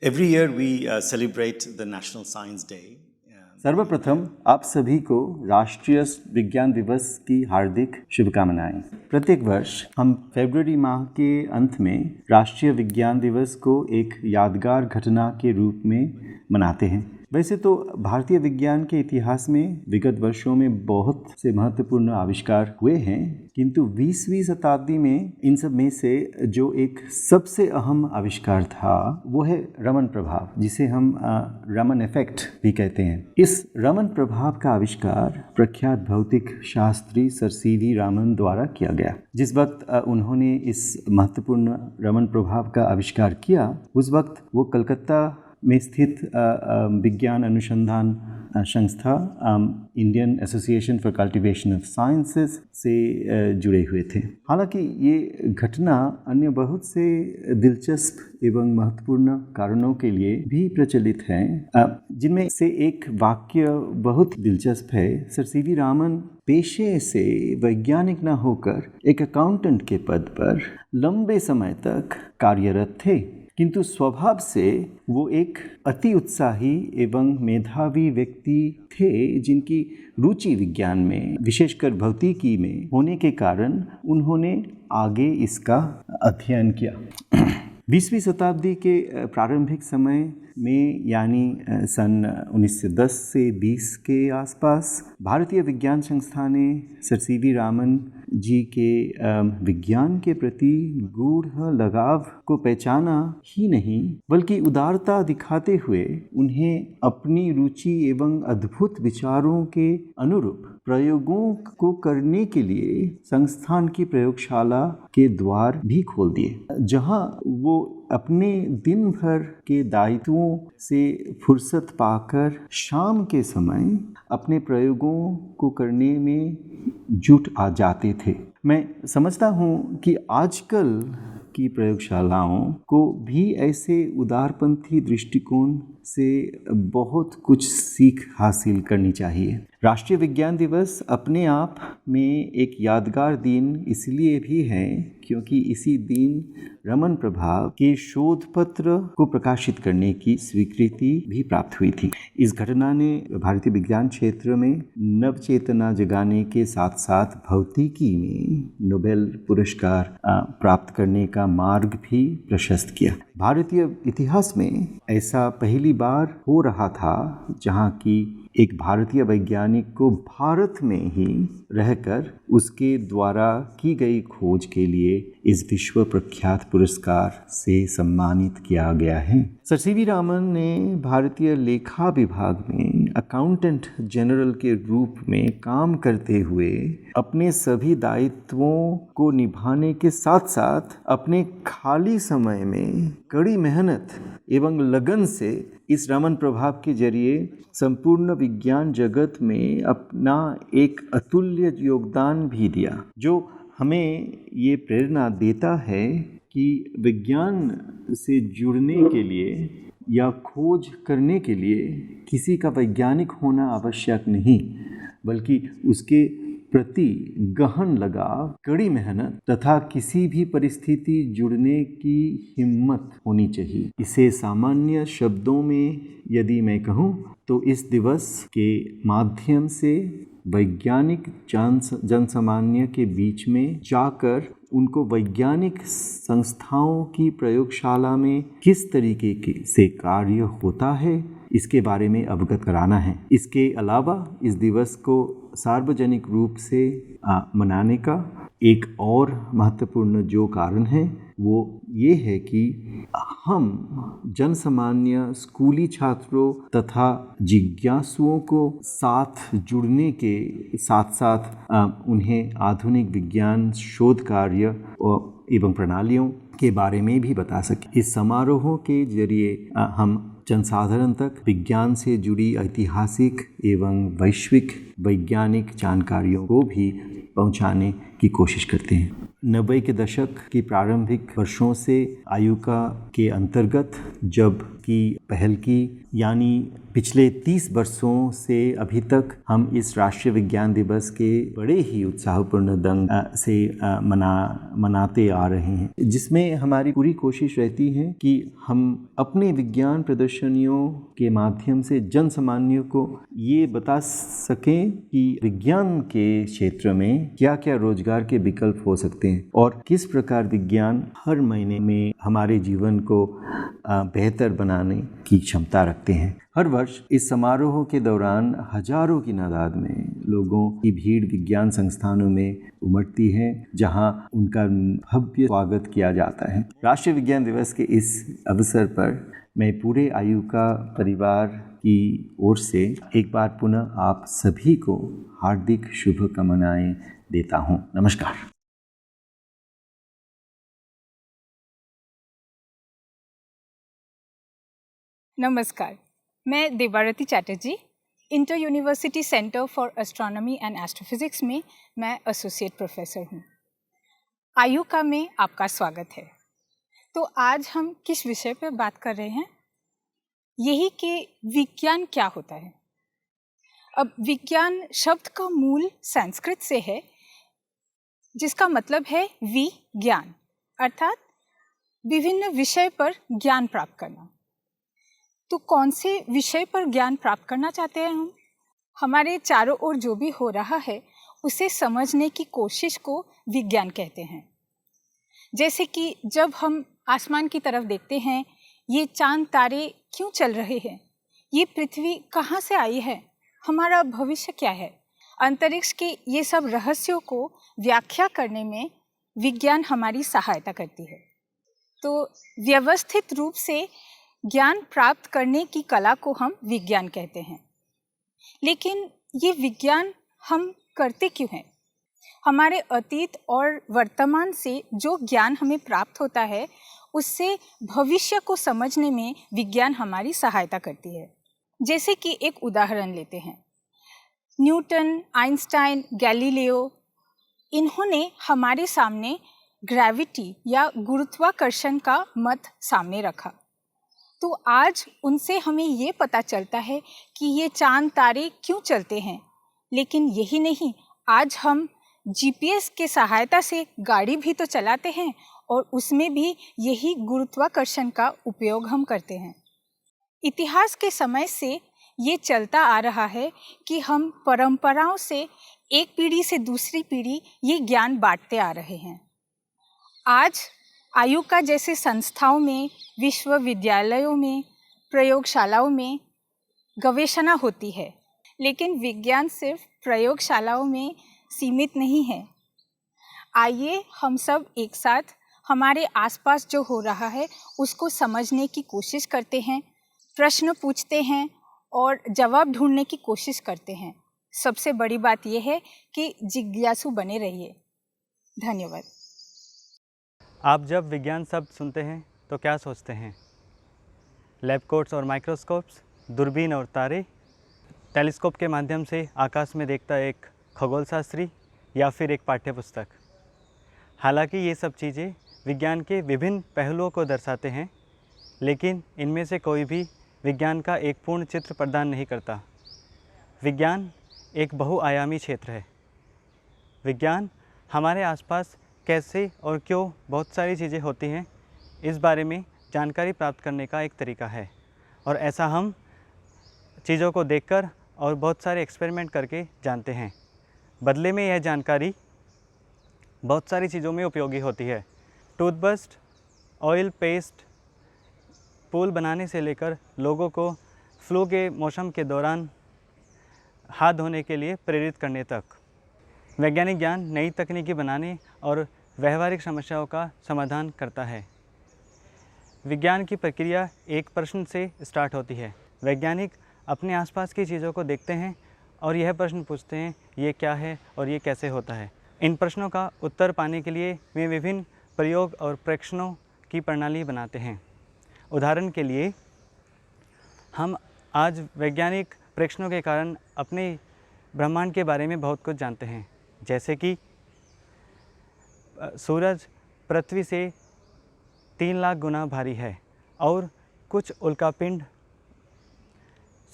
Every year we celebrate the National Science Day. सर्वप्रथम आप सभी को राष्ट्रीय विज्ञान दिवस की हार्दिक शुभकामनाएं। प्रत्येक वर्ष हम फरवरी माह के अंत में राष्ट्रीय विज्ञान दिवस को एक यादगार घटना के रूप में मनाते हैं। वैसे तो भारतीय विज्ञान के इतिहास में विगत वर्षों में बहुत से महत्वपूर्ण आविष्कार हुए हैं, किंतु 20वीं शताब्दी में इन सब में से जो एक सबसे अहम आविष्कार था वो है रमन प्रभाव, जिसे हम रमन इफेक्ट भी कहते हैं। इस रमन प्रभाव का आविष्कार प्रख्यात भौतिक शास्त्री सर सीवी रामन द्वारा किया गया। जिस वक्त उन्होंने इस महत्वपूर्ण रमन प्रभाव का आविष्कार किया, उस वक्त वो कलकत्ता में स्थित विज्ञान अनुसंधान संस्था Indian association for cultivation of sciences से जुड़े हुए थे। हालांकि ये घटना अन्य बहुत से दिलचस्प एवं महत्वपूर्ण कारणों के लिए भी प्रचलित है, जिनमें से एक वाक्य बहुत दिलचस्प है। सर सीवी रामन पेशे से वैज्ञानिक न होकर एक अकाउंटेंट के पद पर लंबे समय तक कार्यरत थे, किंतु स्वभाव से वो एक अति उत्साही एवं मेधावी व्यक्ति थे, जिनकी रुचि विज्ञान में, विशेषकर भौतिकी में होने के कारण उन्होंने आगे इसका अध्ययन किया। 20वीं शताब्दी के प्रारंभिक समय में, यानी सन 1910 से 20 के आसपास, भारतीय विज्ञान संस्था ने सर सीवी रामन जी के विज्ञान के प्रति गूढ़ लगाव को पहचाना ही नहीं, बल्कि उदारता दिखाते हुए उन्हें अपनी रुचि एवं अद्भुत विचारों के अनुरूप प्रयोगों को करने के लिए संस्थान की प्रयोगशाला के द्वार भी खोल दिए, जहां वो अपने दिन भर के दायित्वों से फुर्सत पाकर शाम के समय अपने प्रयोगों को करने में जुट आ जाते थे। मैं समझता हूँ कि आजकल की प्रयोगशालाओं को भी ऐसे उदारपंथी दृष्टिकोण से बहुत कुछ सीख हासिल करनी चाहिए। राष्ट्रीय विज्ञान दिवस अपने आप में एक यादगार दिन इसलिए भी है क्योंकि इसी दिन रमन प्रभाव के शोध पत्र को प्रकाशित करने की स्वीकृति भी प्राप्त हुई थी। इस घटना ने भारतीय विज्ञान क्षेत्र में नव चेतना जगाने के साथ साथ भौतिकी में नोबेल पुरस्कार प्राप्त करने का मार्ग भी प्रशस्त किया। भारतीय इतिहास में ऐसा पहली बार हो रहा था जहां की एक भारतीय वैज्ञानिक को भारत में ही रहकर उसके द्वारा की गई खोज के लिए इस विश्व प्रख्यात पुरस्कार से सम्मानित किया गया है। सर सीवी रामन ने भारतीय लेखा विभाग में अकाउंटेंट जनरल के रूप में काम करते हुए अपने सभी दायित्वों को निभाने के साथ साथ अपने खाली समय में कड़ी मेहनत एवं लगन से इस रमन प्रभाव के जरिए संपूर्ण विज्ञान जगत में अपना एक अतुल्य योगदान भी दिया, जो हमें ये प्रेरणा देता है कि विज्ञान से जुड़ने के लिए या खोज करने के लिए किसी का वैज्ञानिक होना आवश्यक नहीं, बल्कि उसके प्रति गहन लगाव, कड़ी मेहनत तथा किसी भी परिस्थिति जुड़ने की हिम्मत होनी चाहिए। इसे सामान्य शब्दों में यदि मैं कहूँ तो इस दिवस के माध्यम से वैज्ञानिक जनसामान्य के बीच में जाकर उनको वैज्ञानिक संस्थाओं की प्रयोगशाला में किस तरीके से कार्य होता है इसके बारे में अवगत कराना है। इसके अलावा इस दिवस को सार्वजनिक रूप से मनाने का एक और महत्वपूर्ण जो कारण है वो ये है कि हम जनसामान्य स्कूली छात्रों तथा जिज्ञासुओं को साथ जुड़ने के साथ साथ उन्हें आधुनिक विज्ञान शोध कार्य एवं प्रणालियों के बारे में भी बता सकें। इस समारोहों के जरिए हम जनसाधारण तक विज्ञान से जुड़ी ऐतिहासिक एवं वैश्विक वैज्ञानिक जानकारियों को भी पहुंचाने की कोशिश करते हैं। 90 के दशक की प्रारंभिक वर्षों से आयुका के अंतर्गत जब की पहल की, यानी पिछले 30 वर्षों से अभी तक हम इस राष्ट्रीय विज्ञान दिवस के बड़े ही उत्साहपूर्ण ढंग से मनाते आ रहे हैं, जिसमें हमारी पूरी कोशिश रहती है कि हम अपने विज्ञान प्रदर्शनियों के माध्यम से जन सामान्य को ये बता सकें कि विज्ञान के क्षेत्र में क्या क्या रोजगार के विकल्प हो सकते हैं और किस प्रकार विज्ञान हर महीने में हमारे जीवन को बेहतर बनाने की क्षमता रखते हैं। हर वर्ष इस समारोह के दौरान हजारों की तादाद में लोगों की भीड़ विज्ञान संस्थानों में उमड़ती है, जहां उनका भव्य स्वागत किया जाता है। राष्ट्रीय विज्ञान दिवस के इस अवसर पर मैं पूरे आयु का परिवार की ओर से एक बार पुनः आप सभी को हार्दिक शुभकामनाएं देता हूं। नमस्कार। नमस्कार, मैं Debarati Chatterjee, inter university centre for astronomy and astrophysics में मैं एसोसिएट प्रोफेसर हूँ। आयुका में आपका स्वागत है। तो आज हम किस विषय पर बात कर रहे हैं? यही कि विज्ञान क्या होता है। अब विज्ञान शब्द का मूल संस्कृत से है, जिसका मतलब है विज्ञान, अर्थात विभिन्न विषय पर ज्ञान प्राप्त करना। तो कौन से विषय पर ज्ञान प्राप्त करना चाहते हैं हम? हमारे चारों ओर जो भी हो रहा है उसे समझने की कोशिश को विज्ञान कहते हैं। जैसे कि जब हम आसमान की तरफ देखते हैं, ये चांद तारे क्यों चल रहे हैं, ये पृथ्वी कहाँ से आई है, हमारा भविष्य क्या है, अंतरिक्ष के ये सब रहस्यों को व्याख्या करने में विज्ञान हमारी सहायता करती है। तो व्यवस्थित रूप से ज्ञान प्राप्त करने की कला को हम विज्ञान कहते हैं। लेकिन ये विज्ञान हम करते क्यों हैं? हमारे अतीत और वर्तमान से जो ज्ञान हमें प्राप्त होता है, उससे भविष्य को समझने में विज्ञान हमारी सहायता करती है। जैसे कि एक उदाहरण लेते हैं, न्यूटन, आइंस्टाइन, गैलीलियो, इन्होंने हमारे सामने ग्रेविटी या गुरुत्वाकर्षण का मत सामने रखा। तो आज उनसे हमें ये पता चलता है कि ये चांद तारे क्यों चलते हैं। लेकिन यही नहीं, आज हम जीपीएस के सहायता से गाड़ी भी तो चलाते हैं और उसमें भी यही गुरुत्वाकर्षण का उपयोग हम करते हैं। इतिहास के समय से ये चलता आ रहा है कि हम परंपराओं से एक पीढ़ी से दूसरी पीढ़ी ये ज्ञान बांटते आ रहे हैं। आज आयुका जैसे संस्थाओं में, विश्वविद्यालयों में, प्रयोगशालाओं में गवेषणा होती है, लेकिन विज्ञान सिर्फ प्रयोगशालाओं में सीमित नहीं है। आइए हम सब एक साथ हमारे आसपास जो हो रहा है उसको समझने की कोशिश करते हैं, प्रश्न पूछते हैं और जवाब ढूंढने की कोशिश करते हैं। सबसे बड़ी बात यह है कि जिज्ञासु बने रहिए। धन्यवाद। आप जब विज्ञान शब्द सुनते हैं तो क्या सोचते हैं? लैब कोट्स और माइक्रोस्कोप्स, दूरबीन और तारे, टेलीस्कोप के माध्यम से आकाश में देखता एक खगोलशास्त्री या फिर एक पाठ्यपुस्तक। हालांकि ये सब चीज़ें विज्ञान के विभिन्न पहलुओं को दर्शाते हैं, लेकिन इनमें से कोई भी विज्ञान का एक पूर्ण चित्र प्रदान नहीं करता। विज्ञान एक बहुआयामी क्षेत्र है। विज्ञान हमारे आसपास कैसे और क्यों बहुत सारी चीज़ें होती हैं, इस बारे में जानकारी प्राप्त करने का एक तरीका है, और ऐसा हम चीज़ों को देखकर और बहुत सारे एक्सपेरिमेंट करके जानते हैं। बदले में यह जानकारी बहुत सारी चीज़ों में उपयोगी होती है। टूथब्रश, ऑयल पेस्ट, पुल बनाने से लेकर लोगों को फ्लू के मौसम के दौरान हाथ धोने के लिए प्रेरित करने तक। वैज्ञानिक ज्ञान नई तकनीकी बनाने और व्यवहारिक समस्याओं का समाधान करता है। विज्ञान की प्रक्रिया एक प्रश्न से स्टार्ट होती है। वैज्ञानिक अपने आसपास की चीज़ों को देखते हैं और यह प्रश्न पूछते हैं, ये क्या है और ये कैसे होता है। इन प्रश्नों का उत्तर पाने के लिए वे विभिन्न प्रयोग और परीक्षणों की प्रणाली बनाते हैं। उदाहरण के लिए, हम आज वैज्ञानिक परीक्षणों के कारण अपने ब्रह्मांड के बारे में बहुत कुछ जानते हैं, जैसे कि सूरज पृथ्वी से 3 लाख गुना भारी है और कुछ उल्कापिंड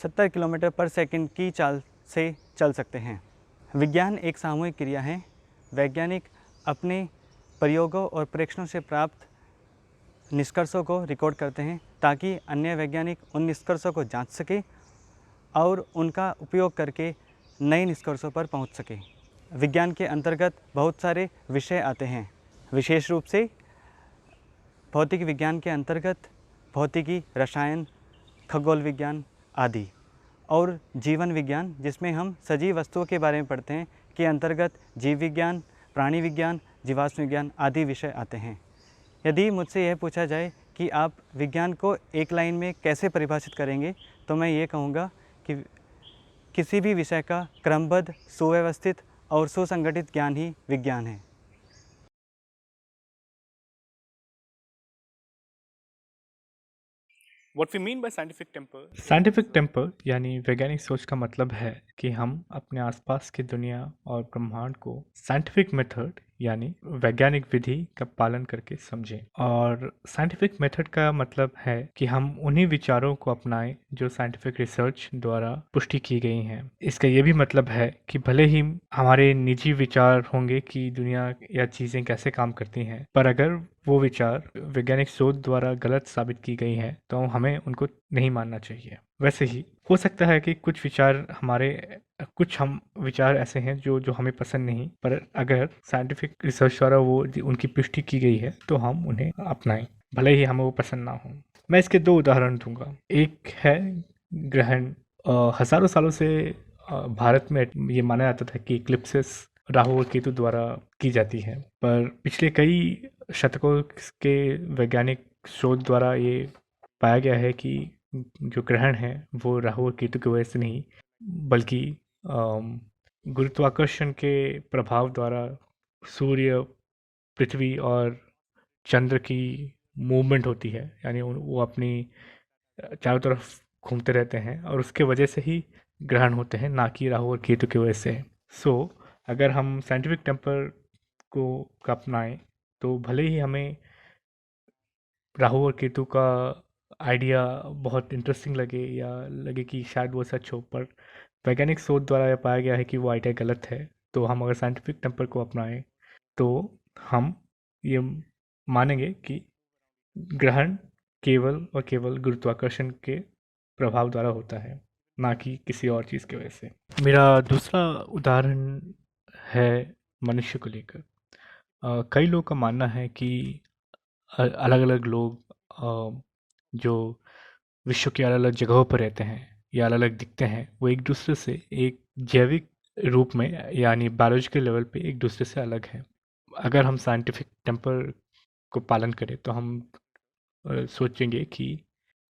70 किलोमीटर पर सेकंड की चाल से चल सकते हैं। विज्ञान एक सामूहिक क्रिया है। वैज्ञानिक अपने प्रयोगों और परीक्षणों से प्राप्त निष्कर्षों को रिकॉर्ड करते हैं ताकि अन्य वैज्ञानिक उन निष्कर्षों को जांच सके और उनका उपयोग करके नए निष्कर्षों पर पहुंच सके। विज्ञान के अंतर्गत बहुत सारे विषय आते हैं। विशेष रूप से भौतिक विज्ञान के अंतर्गत भौतिकी, रसायन, खगोल विज्ञान आदि, और जीवन विज्ञान जिसमें हम सजीव वस्तुओं के बारे में पढ़ते हैं के अंतर्गत जीव विज्ञान, प्राणी विज्ञान, जीवाश्म विज्ञान आदि विषय आते हैं। यदि मुझसे यह पूछा जाए कि आप विज्ञान को एक लाइन में कैसे परिभाषित करेंगे, तो मैं ये कहूँगा कि किसी भी विषय का क्रमबद्ध, सुव्यवस्थित और सुसंगठित ज्ञान ही विज्ञान है। What we mean by scientific temper? Scientific temper यानी वैज्ञानिक सोच का मतलब है कि हम अपने आसपास की दुनिया और ब्रह्मांड को साइंटिफिक मेथड यानी वैज्ञानिक विधि का पालन करके समझें। और साइंटिफिक मेथड का मतलब है कि हम उन्हीं विचारों को अपनाएं जो साइंटिफिक रिसर्च द्वारा पुष्टि की गई हैं। इसका ये भी मतलब है कि भले ही हमारे निजी विचार होंगे कि दुनिया या चीज़ें कैसे काम करती हैं, पर अगर वो विचार वैज्ञानिक शोध द्वारा गलत साबित की गई हैं तो हमें उनको नहीं मानना चाहिए। वैसे ही हो सकता है कि कुछ हम विचार ऐसे हैं जो हमें पसंद नहीं, पर अगर साइंटिफिक रिसर्च द्वारा वो उनकी पुष्टि की गई है तो हम उन्हें अपनाएं, भले ही हमें वो पसंद ना हो। मैं इसके 2 उदाहरण दूंगा। एक है ग्रहण। हजारों सालों से भारत में ये माना जाता था कि इक्लिप्सिस राहु और केतु द्वारा की जाती है, पर पिछले कई शतकों के वैज्ञानिक शोध द्वारा ये पाया गया है कि जो ग्रहण है वो राहु और केतु की वजह से नहीं, बल्कि गुरुत्वाकर्षण के प्रभाव द्वारा सूर्य, पृथ्वी और चंद्र की मूवमेंट होती है, यानी वो अपनी चारों तरफ घूमते रहते हैं और उसके वजह से ही ग्रहण होते हैं, ना कि राहु और केतु की वजह से। अगर हम साइंटिफिक टेम्पर को अपनाएं तो भले ही हमें राहु और केतु का आइडिया बहुत इंटरेस्टिंग लगे या लगे कि शायद वो सच हो, पर वैज्ञानिक शोध द्वारा यह पाया गया है कि वो आइडिया गलत है। तो हम अगर साइंटिफिक टेम्पर को अपनाएं तो हम ये मानेंगे कि ग्रहण केवल और केवल गुरुत्वाकर्षण के प्रभाव द्वारा होता है, ना कि किसी और चीज़ की वजह से। मेरा दूसरा उदाहरण है मनुष्य को लेकर। कई लोगों का मानना है कि अलग अलग लोग जो विश्व के अलग अलग जगहों पर रहते हैं या अलग अलग दिखते हैं, वो एक दूसरे से एक जैविक रूप में यानी बायोलॉजिकल लेवल पे एक दूसरे से अलग है। अगर हम साइंटिफिक टेम्पर को पालन करें तो हम सोचेंगे कि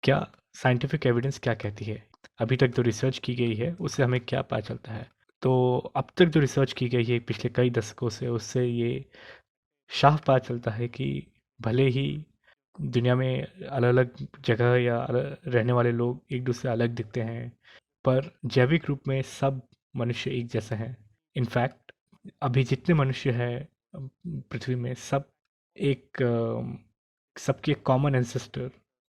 क्या साइंटिफिक एविडेंस क्या कहती है, अभी तक जो रिसर्च की गई है उससे हमें क्या पता चलता है। तो अब तक जो रिसर्च की गई है पिछले कई दशकों से, उससे ये साफ पता चलता है कि भले ही दुनिया में अलग अलग जगह या रहने वाले लोग एक दूसरे अलग दिखते हैं, पर जैविक रूप में सब मनुष्य एक जैसे हैं। इनफैक्ट अभी जितने मनुष्य हैं पृथ्वी में, सबके कॉमन एंसेस्टर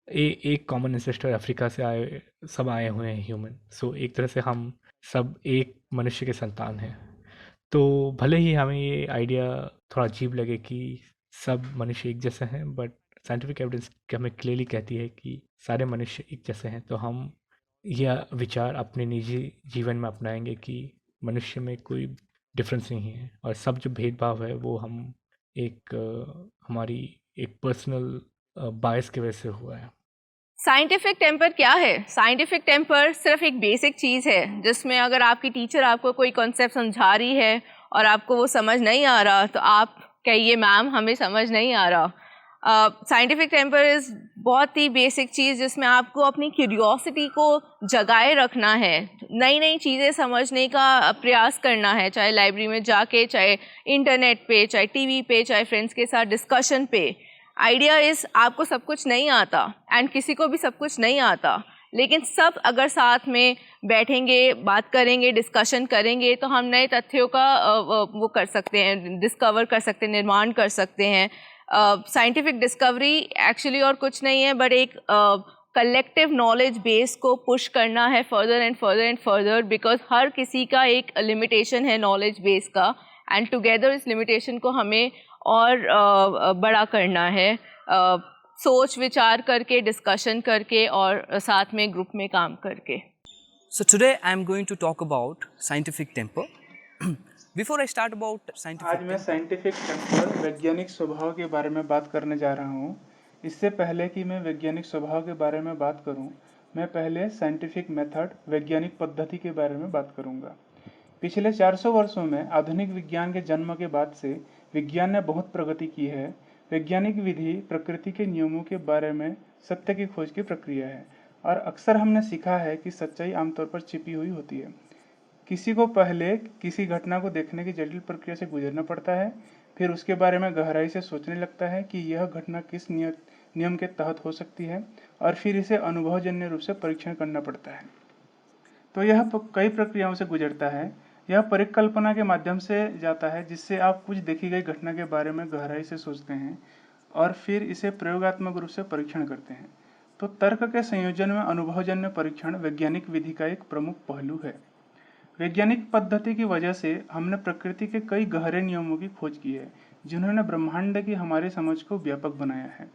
एक कॉमन एंसेस्टर अफ्रीका से सब आए हुए हैं ह्यूमन। एक तरह से हम सब एक मनुष्य के संतान हैं। तो भले ही हमें ये आइडिया थोड़ा अजीब लगे कि सब मनुष्य एक जैसे हैं, बट साइंटिफिक एविडेंस हमें क्लियरली कहती है कि सारे मनुष्य एक जैसे हैं। तो हम यह विचार अपने निजी जीवन में अपनाएंगे कि मनुष्य में कोई डिफरेंस नहीं है और सब जो भेदभाव है वो हमारी एक पर्सनल बायस की वजह से हुआ है। साइंटिफिक टेम्पर क्या है? साइंटिफिक टेम्पर सिर्फ एक बेसिक चीज़ है जिसमें अगर आपकी टीचर आपको कोई कॉन्सेप्ट समझा रही है और आपको वो समझ नहीं आ रहा तो आप कहिए मैम हमें समझ नहीं आ रहा। साइंटिफिक टेम्पर इज़ बहुत ही बेसिक चीज़ जिसमें आपको अपनी क्यूरियोसिटी को जगाए रखना है, नई नई चीज़ें समझने का प्रयास करना है, चाहे लाइब्रेरी में जाके, चाहे इंटरनेट पे, चाहे टीवी पे, चाहे फ्रेंड्स के साथ डिस्कशन पे। आइडिया इज़ आपको सब कुछ नहीं आता एंड किसी को भी सब कुछ नहीं आता, लेकिन सब अगर साथ में बैठेंगे, बात करेंगे, डिस्कशन करेंगे तो हम नए तथ्यों का वो कर सकते हैं, डिस्कवर कर सकते हैं, निर्माण कर सकते हैं। साइंटिफिक डिस्कवरी एक्चुअली और कुछ नहीं है बट एक कलेक्टिव नॉलेज बेस को पुश करना है further and further and further, because हर किसी का एक लिमिटेशन है नॉलेज बेस का, एंड टुगेदर इस लिमिटेशन को हमें और बड़ा करना है, सोच विचार करके, डिस्कशन करके और साथ में ग्रुप में काम करके. So today I am going to talk about scientific temper. Before I start about scientific आज मैं साइंटिफिक टेम्पर वैज्ञानिक स्वभाव के बारे में बात करने जा रहा हूँ. इससे पहले कि मैं वैज्ञानिक स्वभाव के बारे में बात करूँ, मैं पहले साइंटिफिक मेथड वैज्ञानिक पद्धति के बारे में बात करूँगा. पिछले 400 वर्षों में आधुनिक विज्ञान के जन्म के बाद से विज्ञान ने बहुत प्रगति की है. वैज्ञानिक विधि प्रकृति के नियमों के बारे में सत्य की खोज की प्रक्रिया है, और अक्सर हमने सीखा है कि सच्चाई आमतौर पर छिपी हुई होती है. किसी को पहले किसी घटना को देखने की जटिल प्रक्रिया से गुजरना पड़ता है, फिर उसके बारे में गहराई से सोचने लगता है कि यह घटना किस नियम के तहत हो सकती है, और फिर इसे अनुभवजन्य रूप से परीक्षण करना पड़ता है. तो यह कई प्रक्रियाओं से गुजरता है. यह परिकल्पना के माध्यम से जाता है, जिससे आप कुछ देखी गई घटना के बारे में गहराई से सोचते हैं और फिर इसे प्रयोगात्मक रूप से परीक्षण करते हैं. तो तर्क के संयोजन में अनुभवजन्य परीक्षण वैज्ञानिक विधि का एक प्रमुख पहलू है. वैज्ञानिक पद्धति की वजह से हमने प्रकृति के कई गहरे नियमों की खोज की है, जिन्होंने ब्रह्मांड की हमारी समझ को व्यापक बनाया है.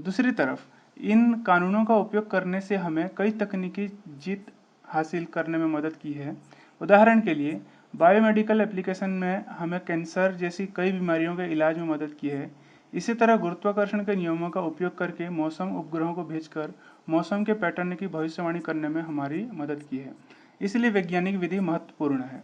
दूसरी तरफ इन कानूनों का उपयोग करने से हमें कई तकनीकी जीत हासिल करने में मदद की है. उदाहरण के लिए बायोमेडिकल एप्लीकेशन में हमें कैंसर जैसी कई बीमारियों के इलाज में मदद की है. इसी तरह गुरुत्वाकर्षण के नियमों का उपयोग करके मौसम उपग्रहों को भेजकर मौसम के पैटर्न की भविष्यवाणी करने में हमारी मदद की है. इसलिए वैज्ञानिक विधि महत्वपूर्ण है.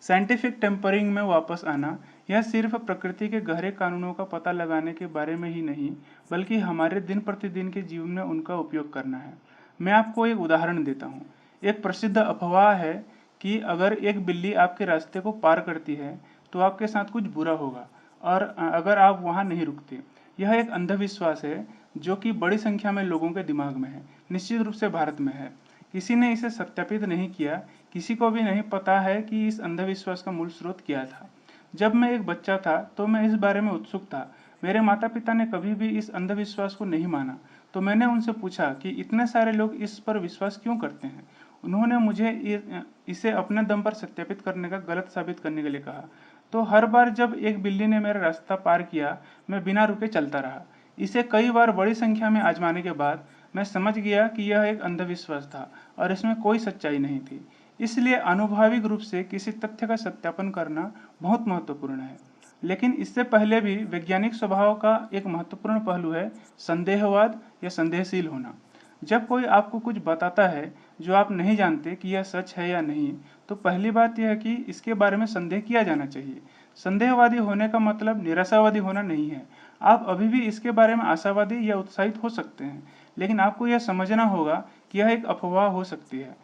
साइंटिफिक टेम्परिंग में वापस आना, यह सिर्फ प्रकृति के गहरे कानूनों का पता लगाने के बारे में ही नहीं, बल्कि हमारे दिन प्रतिदिन के जीवन में उनका उपयोग करना है. मैं आपको एक उदाहरण देता हूँ. एक प्रसिद्ध अफवाह है कि अगर एक बिल्ली आपके रास्ते को पार करती है तो आपके साथ कुछ बुरा होगा, और अगर आप वहाँ नहीं रुकते. यह एक अंधविश्वास है जो कि बड़ी संख्या में लोगों के दिमाग में है, निश्चित रूप से भारत में है. किसी ने इसे सत्यापित नहीं किया. किसी को भी नहीं पता है कि इस अंधविश्वास का मूल स्रोत क्या था. जब मैं एक बच्चा था तो मैं इस बारे में उत्सुक था. मेरे माता पिता ने कभी भी इस अंधविश्वास को नहीं माना, तो मैंने उनसे पूछा कि इतने सारे लोग इस पर विश्वास क्यों करते हैं. उन्होंने मुझे इसे अपने दम पर सत्यापित करने का गलत साबित करने के लिए कहा. तो हर बार जब एक बिल्ली ने मेरा रास्ता पार किया, मैं बिना रुके चलता रहा. इसे कई बार बड़ी संख्या में आजमाने के बाद मैं समझ गया कि यह एक अंधविश्वास था और इसमें कोई सच्चाई नहीं थी. इसलिए आनुभाविक रूप से किसी तथ्य का सत्यापन करना बहुत महत्वपूर्ण है. लेकिन इससे पहले भी वैज्ञानिक स्वभाव का एक महत्वपूर्ण पहलू है संदेहवाद या संदेहशील होना. जब कोई आपको कुछ बताता है जो आप नहीं जानते कि यह सच है या नहीं, तो पहली बात यह है कि इसके बारे में संदेह किया जाना चाहिए. संदेहवादी होने का मतलब निराशावादी होना नहीं है. आप अभी भी इसके बारे में आशावादी या उत्साहित हो सकते हैं, लेकिन आपको यह समझना होगा कि यह एक अफवाह हो सकती है.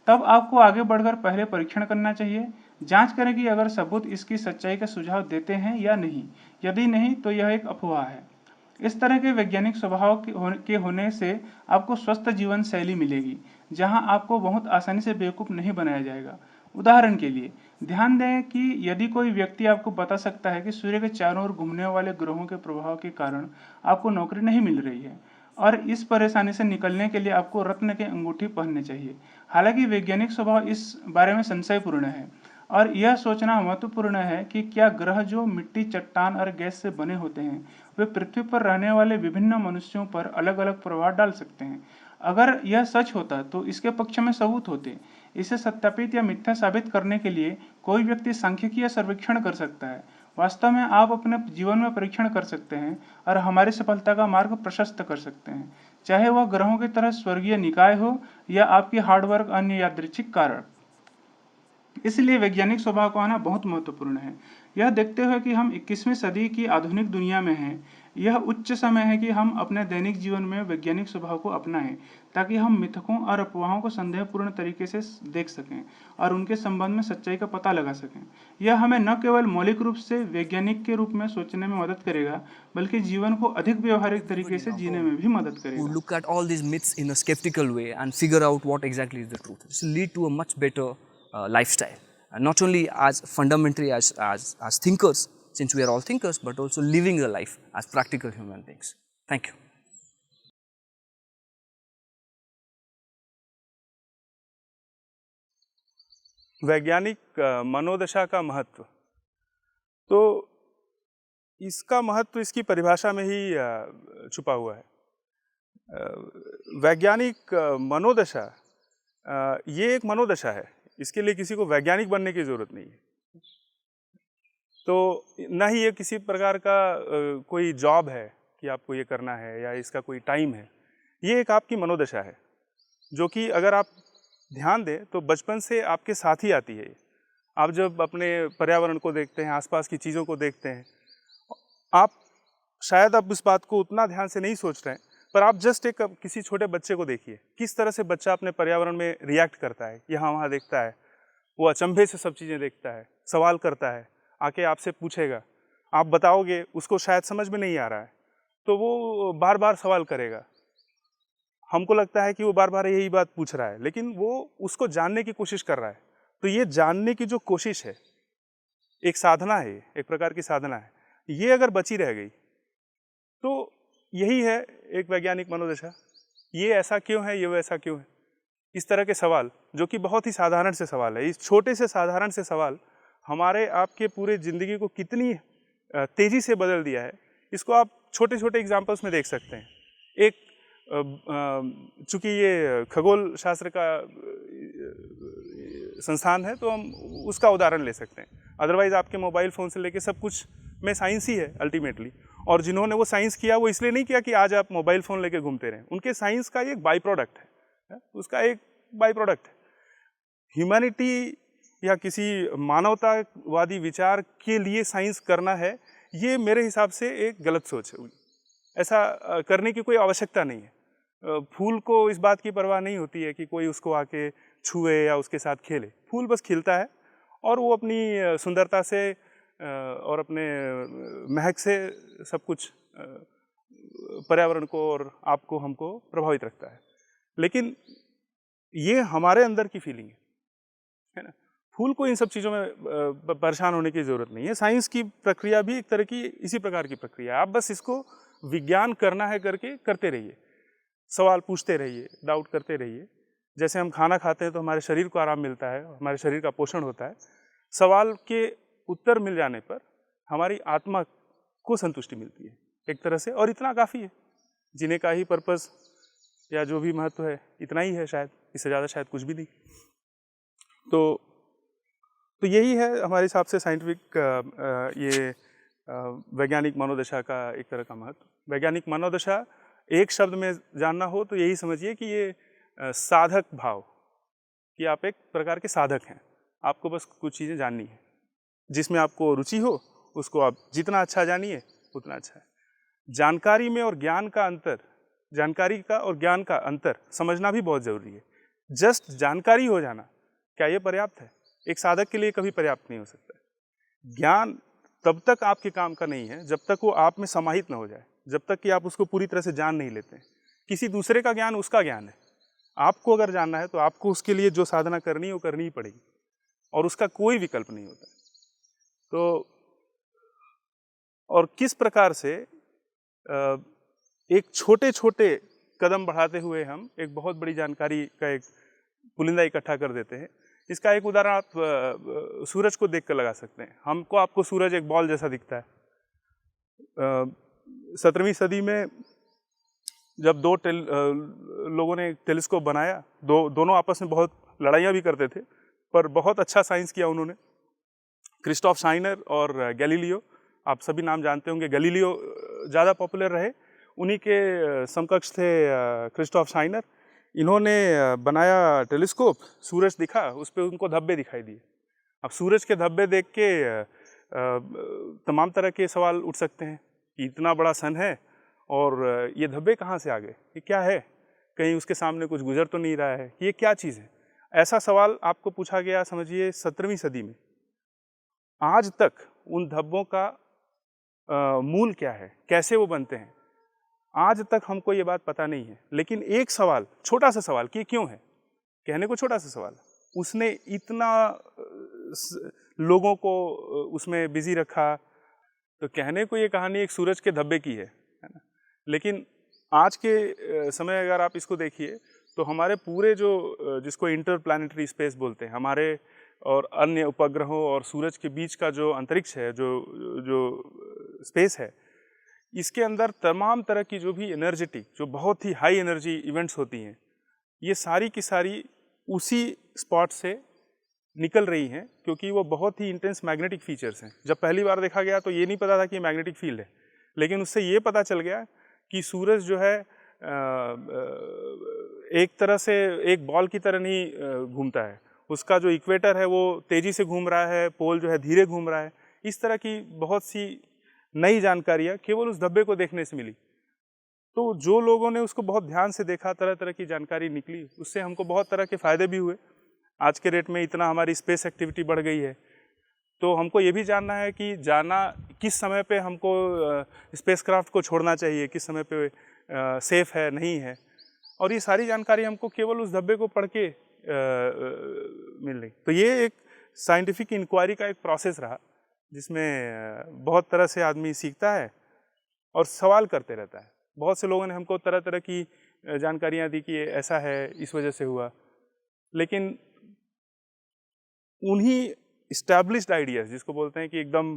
तब आपको आगे बढ़कर पहले परीक्षण करना चाहिए. जांच करें कि अगर सबूत इसकी सच्चाई का सुझाव देते हैं या नहीं. यदि नहीं तो यह एक अफवाह है. इस तरह के वैज्ञानिक स्वभाव के होने से आपको स्वस्थ जीवन शैली मिलेगी, जहां आपको बहुत आसानी से बेवकूफ़ नहीं बनाया जाएगा. उदाहरण के लिए ध्यान दें कि यदि कोई व्यक्ति आपको बता सकता है कि सूर्य के चारों ओर घूमने वाले ग्रहों के प्रभाव के कारण आपको नौकरी नहीं मिल रही है, और इस परेशानी से निकलने के लिए आपको रत्न के अंगूठी पहनने चाहिए. हालांकि वैज्ञानिक स्वभाव इस बारे में संशयपूर्ण है, और यह सोचना महत्वपूर्ण है कि क्या ग्रह जो मिट्टी, चट्टान और गैस से बने होते हैं, वे पृथ्वी पर रहने वाले विभिन्न मनुष्यों पर अलग अलग प्रभाव डाल सकते हैं. अगर यह सच होता तो इसके पक्ष में सबूत होते. इसे सत्यापित या मिथ्या साबित करने के लिए कोई व्यक्ति सांख्यिकीय सर्वेक्षण कर सकता है. वास्तव में आप अपने जीवन में परीक्षण कर सकते हैं और हमारी सफलता का मार्ग प्रशस्त कर सकते हैं, चाहे वह ग्रहों की तरह स्वर्गीय निकाय हो या आपकी हार्डवर्क अन्य यादृच्छिक कारण. इसलिए वैज्ञानिक स्वभाव को आना बहुत महत्वपूर्ण है. यह देखते हुए कि हम 21वीं सदी की आधुनिक दुनिया में हैं, यह उच्च समय है कि हम अपने दैनिक जीवन में वैज्ञानिक स्वभाव को अपनाएं, ताकि हम मिथकों और अफवाहों को संदेहपूर्ण तरीके से देख सकें और उनके संबंध में सच्चाई का पता लगा सकें. यह हमें न केवल मौलिक रूप से वैज्ञानिक के रूप में सोचने में मदद करेगा, बल्कि जीवन को अधिक व्यवहारिक तरीके से जीने में भी मदद करेगा. Who look at all these myths in a skeptical way and figure out what exactly is the truth. This will lead to a much better lifestyle, and not only as fundamentally as thinkers, since we are all thinkers, but also living a life as practical human beings. Thank you. वैज्ञानिक मनोदशा का महत्व, तो इसका महत्व इसकी परिभाषा में ही छुपा हुआ है। वैज्ञानिक मनोदशा ये एक मनोदशा है, इसके लिए किसी को वैज्ञानिक बनने की ज़रूरत नहीं है। तो ना ही ये किसी प्रकार का कोई जॉब है कि आपको ये करना है या इसका कोई टाइम है। ये एक आपकी मनोदशा है जो कि अगर आप ध्यान दें तो बचपन से आपके साथ ही आती है। आप जब अपने पर्यावरण को देखते हैं, आसपास की चीज़ों को देखते हैं, आप शायद आप इस बात को उतना ध्यान से नहीं सोच रहे हैं, पर आप जस्ट एक किसी छोटे बच्चे को देखिए, किस तरह से बच्चा अपने पर्यावरण में रिएक्ट करता है, यहाँ वहाँ देखता है, वो अचंभे से सब चीज़ें देखता है, सवाल करता है, आके आपसे पूछेगा, आप बताओगे, उसको शायद समझ में नहीं आ रहा है तो वो बार बार सवाल करेगा। हमको लगता है कि वो बार बार यही बात पूछ रहा है, लेकिन वो उसको जानने की कोशिश कर रहा है। तो ये जानने की जो कोशिश है, एक साधना है, एक प्रकार की साधना है, ये अगर बची रह गई तो यही है एक वैज्ञानिक मनोदशा। ये ऐसा क्यों है, ये वैसा क्यों है, इस तरह के सवाल जो कि बहुत ही साधारण से सवाल है। इस छोटे से साधारण से सवाल हमारे आपके पूरे ज़िंदगी को कितनी तेज़ी से बदल दिया है, इसको आप छोटे छोटे एग्जाम्पल्स में देख सकते हैं। एक चूँकि ये खगोल शास्त्र का संस्थान है तो हम उसका उदाहरण ले सकते हैं। अदरवाइज़ आपके मोबाइल फ़ोन से लेके सब कुछ में साइंस ही है अल्टीमेटली। और जिन्होंने वो साइंस किया वो इसलिए नहीं किया कि आज आप मोबाइल फ़ोन लेके घूमते रहें, उनके साइंस का एक बाई प्रोडक्ट है, उसका एक बाई प्रोडक्ट है। ह्यूमैनिटी या किसी मानवतावादी विचार के लिए साइंस करना है, ये मेरे हिसाब से एक गलत सोच है। ऐसा करने की कोई आवश्यकता नहीं है। फूल को इस बात की परवाह नहीं होती है कि कोई उसको आके छुए या उसके साथ खेले। फूल बस खिलता है और वो अपनी सुंदरता से और अपने महक से सब कुछ पर्यावरण को और आपको हमको प्रभावित रखता है। लेकिन ये हमारे अंदर की फीलिंग है ना। फूल को इन सब चीज़ों में परेशान होने की ज़रूरत नहीं है। साइंस की प्रक्रिया भी एक तरह की इसी प्रकार की प्रक्रिया है। आप बस इसको विज्ञान करना है करके करते रहिए, सवाल पूछते रहिए, डाउट करते रहिए। जैसे हम खाना खाते हैं तो हमारे शरीर को आराम मिलता है, हमारे शरीर का पोषण होता है। सवाल के उत्तर मिल जाने पर हमारी आत्मा को संतुष्टि मिलती है एक तरह से, और इतना काफ़ी है। जीने का ही पर्पस या जो भी महत्व है इतना ही है, शायद इससे ज़्यादा शायद कुछ भी नहीं। तो यही है हमारे हिसाब से साइंटिफिक ये वैज्ञानिक मनोदशा का एक तरह का महत्व। वैज्ञानिक मनोदशा एक शब्द में जानना हो तो यही समझिए कि ये साधक भाव, कि आप एक प्रकार के साधक हैं। आपको बस कुछ चीज़ें जाननी है, जिसमें आपको रुचि हो उसको आप जितना अच्छा जानिए उतना अच्छा है। जानकारी में और ज्ञान का अंतर, जानकारी का और ज्ञान का अंतर समझना भी बहुत ज़रूरी है। जस्ट जानकारी हो जाना क्या ये पर्याप्त है? एक साधक के लिए कभी पर्याप्त नहीं हो सकता है। ज्ञान तब तक आपके काम का नहीं है जब तक वो आप में समाहित ना हो जाए, जब तक कि आप उसको पूरी तरह से जान नहीं लेते हैं। किसी दूसरे का ज्ञान उसका ज्ञान है। आपको अगर जानना है तो आपको उसके लिए जो साधना करनी है वो करनी ही पड़ेगी, और उसका कोई विकल्प नहीं होता है। तो और किस प्रकार से एक छोटे छोटे कदम बढ़ाते हुए हम एक बहुत बड़ी जानकारी का एक पुलिंदा इकट्ठा कर देते हैं। इसका एक उदाहरण आप सूरज को देख कर लगा सकते हैं। आपको सूरज एक बॉल जैसा दिखता है। 17वीं सदी में जब दो लोगों ने टेलीस्कोप बनाया, दोनों आपस में बहुत लड़ाइयाँ भी करते थे, पर बहुत अच्छा साइंस किया उन्होंने। क्रिस्टोफ शाइनर और गैलीलियो, आप सभी नाम जानते होंगे। गैलीलियो ज़्यादा पॉपुलर रहे, उन्हीं के समकक्ष थे क्रिस्टोफ शाइनर। इन्होंने बनाया टेलीस्कोप, सूरज दिखा, उस पर उनको धब्बे दिखाई दिए। अब सूरज के धब्बे देख के तमाम तरह के सवाल उठ सकते हैं कि इतना बड़ा सन है और ये धब्बे कहाँ से आ गए, ये क्या है, कहीं उसके सामने कुछ गुजर तो नहीं रहा है, ये क्या चीज़ है। ऐसा सवाल आपको पूछा गया, समझिए 17वीं सदी में। आज तक उन धब्बों का मूल क्या है, कैसे वो बनते हैं, आज तक हमको ये बात पता नहीं है। लेकिन एक सवाल, छोटा सा सवाल कि क्यों है, कहने को छोटा सा सवाल, उसने इतना लोगों को उसमें बिजी रखा। तो कहने को ये कहानी एक सूरज के धब्बे की है ना। लेकिन आज के समय अगर आप इसको देखिए तो हमारे पूरे जो जिसको इंटरप्लैनेटरी स्पेस बोलते हैं, हमारे और अन्य उपग्रहों और सूरज के बीच का जो अंतरिक्ष है, जो स्पेस है, इसके अंदर तमाम तरह की जो भी एनर्जेटिक, जो बहुत ही हाई एनर्जी इवेंट्स होती हैं, ये सारी की सारी उसी स्पॉट से निकल रही हैं, क्योंकि वो बहुत ही इंटेंस मैग्नेटिक फीचर्स हैं। जब पहली बार देखा गया तो ये नहीं पता था कि मैग्नेटिक फील्ड है, लेकिन उससे ये पता चल गया कि सूरज जो है एक तरह से एक बॉल की तरह नहीं घूमता है, उसका जो इक्वेटर है वो तेज़ी से घूम रहा है, पोल जो है धीरे घूम रहा है। इस तरह की बहुत सी नई जानकारियाँ केवल उस धब्बे को देखने से मिली। तो जो लोगों ने उसको बहुत ध्यान से देखा, तरह तरह की जानकारी निकली, उससे हमको बहुत तरह के फ़ायदे भी हुए। आज के डेट में इतना हमारी स्पेस एक्टिविटी बढ़ गई है, तो हमको ये भी जानना है कि जाना किस समय पे हमको स्पेसक्राफ्ट को छोड़ना चाहिए, किस समय पे सेफ़ है, नहीं है। और ये सारी जानकारी हमको केवल उस धब्बे को पढ़ के मिल रही। तो ये एक साइंटिफिक इंक्वायरी का एक प्रोसेस रहा, जिसमें बहुत तरह से आदमी सीखता है और सवाल करते रहता है। बहुत से लोगों ने हमको तरह तरह की जानकारियाँ दी कि ऐसा है, इस वजह से हुआ, लेकिन उन्हीं इस्टेब्लिश्ड आइडियाज़, जिसको बोलते हैं कि एकदम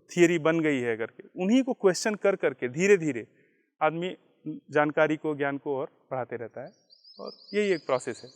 थियरी बन गई है करके, उन्हीं को क्वेश्चन कर करके धीरे धीरे आदमी जानकारी को, ज्ञान को और बढ़ाते रहता है, और यही एक प्रोसेस है।